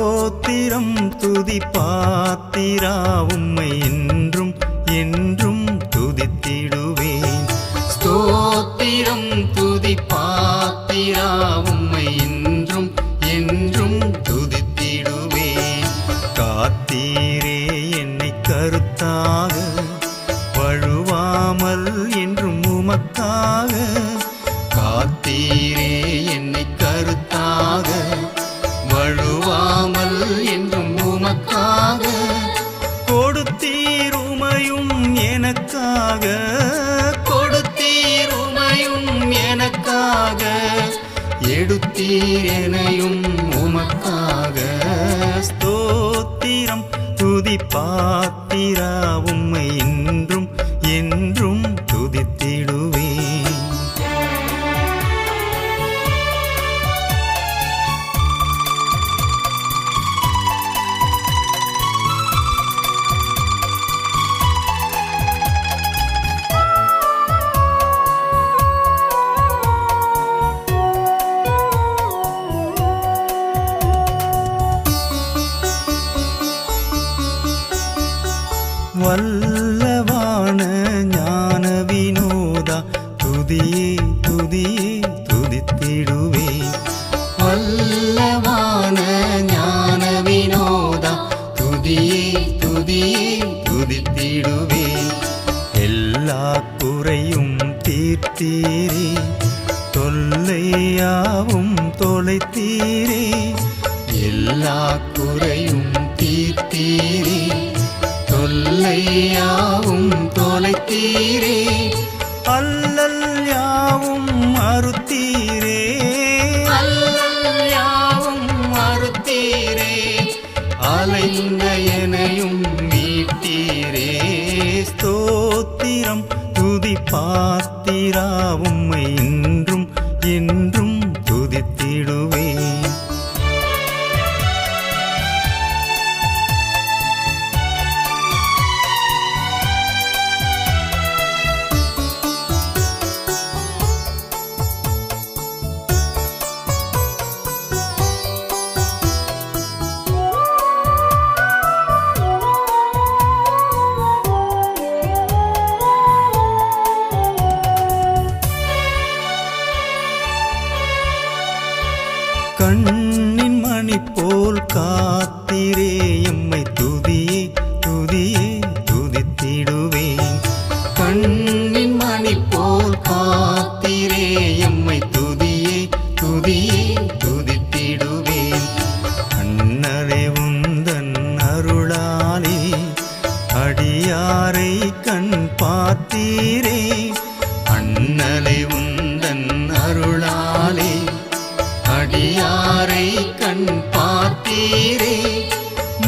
ஸ்தோத்திரம் துதி பாத்திரா உம்மை என்றும் என்றும் துதித்திடுவேன். ஸ்தோத்திரம் துதி பாத்திரா உம்மை என்றும் என்றும் துதித்திடுவேன். காத்தீரே என்னை கருத்தாக வழுவாமல் என்றும் உமக்காக. காத்தீரே என்னை கருத்தாக வழுவாமல் என்றும் உமக்காக. கொடுத்தீருமையும் எனக்காக, கொடுத்தீருமையும் எனக்காக. எடுத்தீர் எனையும் உமக்காக. ஸ்தோத்திரம் துதி பாத்திரா உம்மை என்றும் என்றும் துதித்திடுவேன். வல்லவான ஞான வினோதா துதியே துதியே துதித்திடுவேன். வல்லவான ஞான வினோதா துதியே துதியே துதித்திடுவேன். எல்லா குறையும் தீர்த்தீரே, தொல்லையாவும் தொலைத்தீரே. எல்லா குறையும் தீர்த்தீரே, தொல்லையாவும் தொலைத்தீரே. அல்லல் யாவும் அறுத்தீரே, அல்லல் யாவும் அறுத்தீரே. அலைந்த எனையும் மீட்டீரே. ஸ்தோத்திரம் துதி பாத்திரா உம்மை என்றும் என்றும் துதித்திடுவேன். கண்ணின் மணி போல் காத்திரே எம்மை துதியே துதியே துதித்திடுவேன். கண்ணின் மணி போல் காத்திரே எம்மை துதியே துதியே துதித்திடுவேன். அண்ணலே உந்தன் அருளாலே அடியாரை கண் பார்த்தீரே. அண்ணலே உந்தன் அருளாலே அடியாரை கண் பார்த்தீரே.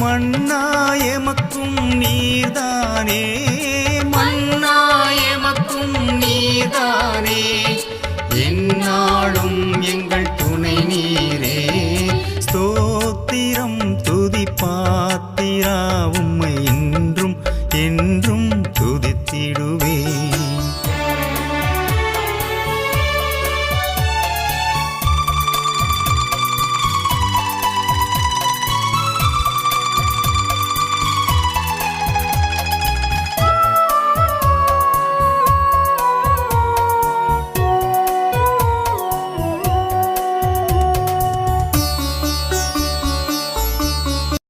மன்னாயமக்கும் நீர்தானே, மன்னாயமக்கும் நீர்தானே. எந்நாளும் எங்கள் துணை நீரே. ஸ்தோத்திரம் துதி பாத்திரா உம்மை